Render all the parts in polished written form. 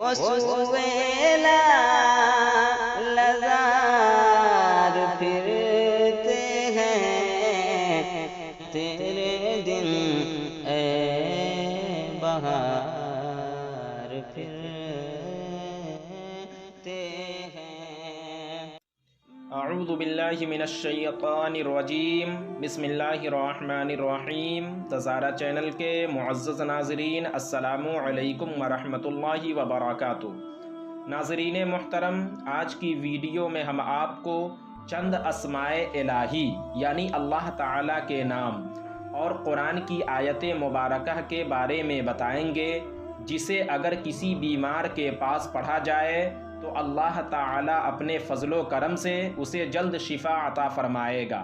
وسویلا لزار پھرتے ہیں تیرے دن اے بہار پھرتے ہیں۔ اعوذ باللہ من الشیطان الرجیم، بسم اللہ الرحمن الرحیم۔ زارا چینل کے معزز ناظرین، السلام علیکم ورحمۃ اللہ وبرکاتہ۔ ناظرین محترم، آج کی ویڈیو میں ہم آپ کو چند اسمائے الہی یعنی اللہ تعالیٰ کے نام اور قرآن کی آیت مبارکہ کے بارے میں بتائیں گے، جسے اگر کسی بیمار کے پاس پڑھا جائے تو اللہ تعالیٰ اپنے فضل و کرم سے اسے جلد شفا عطا فرمائے گا۔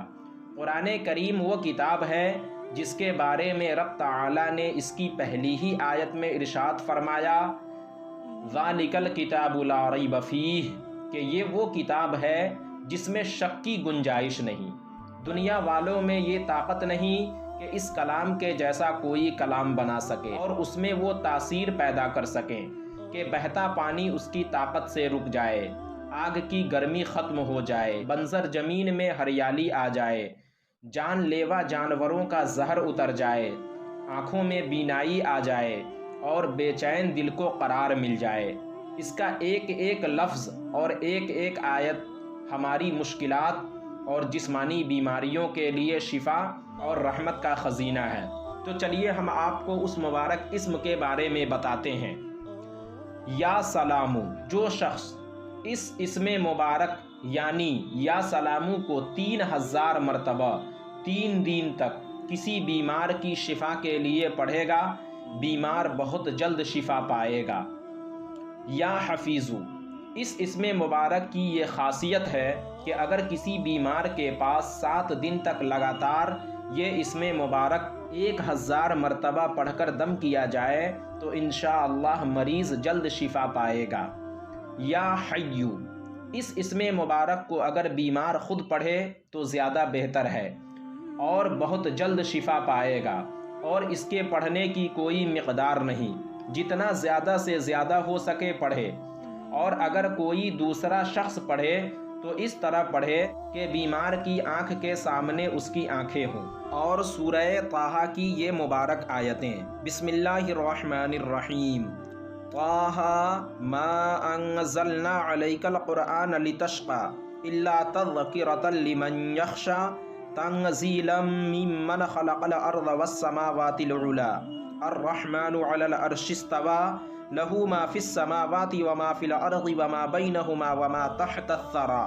قرآن کریم وہ کتاب ہے جس کے بارے میں رب تعالیٰ نے اس کی پہلی ہی آیت میں ارشاد فرمایا، ذالک الکتاب لا ریب فیہ، کہ یہ وہ کتاب ہے جس میں شک کی گنجائش نہیں۔ دنیا والوں میں یہ طاقت نہیں کہ اس کلام کے جیسا کوئی کلام بنا سکے اور اس میں وہ تاثیر پیدا کر سکیں کہ بہتا پانی اس کی طاقت سے رک جائے، آگ کی گرمی ختم ہو جائے، بنجر زمین میں ہریالی آ جائے، جان لیوا جانوروں کا زہر اتر جائے، آنکھوں میں بینائی آ جائے اور بے چین دل کو قرار مل جائے۔ اس کا ایک ایک لفظ اور ایک ایک آیت ہماری مشکلات اور جسمانی بیماریوں کے لیے شفا اور رحمت کا خزینہ ہے۔ تو چلیے ہم آپ کو اس مبارک اسم کے بارے میں بتاتے ہیں۔ یا سلامو، جو شخص اس اسم مبارک یعنی یا سلامو کو 3000 مرتبہ 3 دن تک کسی بیمار کی شفا کے لیے پڑھے گا، بیمار بہت جلد شفا پائے گا۔ یا حفیظو، اس اسم مبارک کی یہ خاصیت ہے کہ اگر کسی بیمار کے پاس 7 دن تک لگاتار یہ اسم مبارک 1000 مرتبہ پڑھ کر دم کیا جائے تو انشاءاللہ مریض جلد شفا پائے گا۔ یا حیو، اس اسم مبارک کو اگر بیمار خود پڑھے تو زیادہ بہتر ہے اور بہت جلد شفا پائے گا، اور اس کے پڑھنے کی کوئی مقدار نہیں، جتنا زیادہ سے زیادہ ہو سکے پڑھے، اور اگر کوئی دوسرا شخص پڑھے تو اس طرح پڑھے کہ بیمار کی آنکھ کے سامنے اس کی آنکھیں ہوں۔ اور سورہ طٰہٰ کی یہ مبارک آیتیں، بسم اللہ الرحمن الرحیم، طٰہٰ ما انزلنا علیک القرآن لتشقى الا تذکرۃ لمن یخشی تنزیلا ممن خلق الارض والسماوات العلی الرحمن علی العرش استوى له ما في السماوات وما في الأرض وما بينهما وما تحت الثرى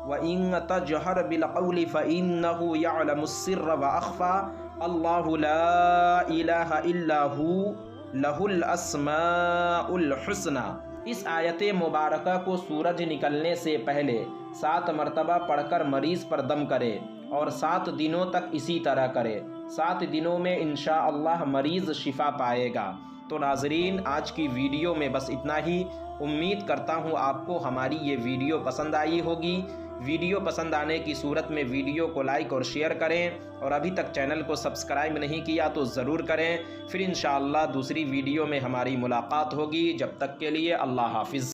وإن تجهر بالقول فإنه يعلم السر وأخفى الله لا إله إلا هو له الأسماء الحسنى۔ اس آیت مبارکہ کو سورج نکلنے سے پہلے 7 مرتبہ پڑھ کر مریض پر دم کرے اور 7 دنوں تک اسی طرح کرے۔ 7 دنوں میں انشاءاللہ مریض شفا پائے گا۔ تو ناظرین، آج کی ویڈیو میں بس اتنا ہی۔ امید کرتا ہوں آپ کو ہماری یہ ویڈیو پسند آئی ہوگی۔ ویڈیو پسند آنے کی صورت میں ویڈیو کو لائک اور شیئر کریں، اور ابھی تک چینل کو سبسکرائب نہیں کیا تو ضرور کریں۔ پھر انشاءاللہ دوسری ویڈیو میں ہماری ملاقات ہوگی، جب تک کے لیے اللہ حافظ۔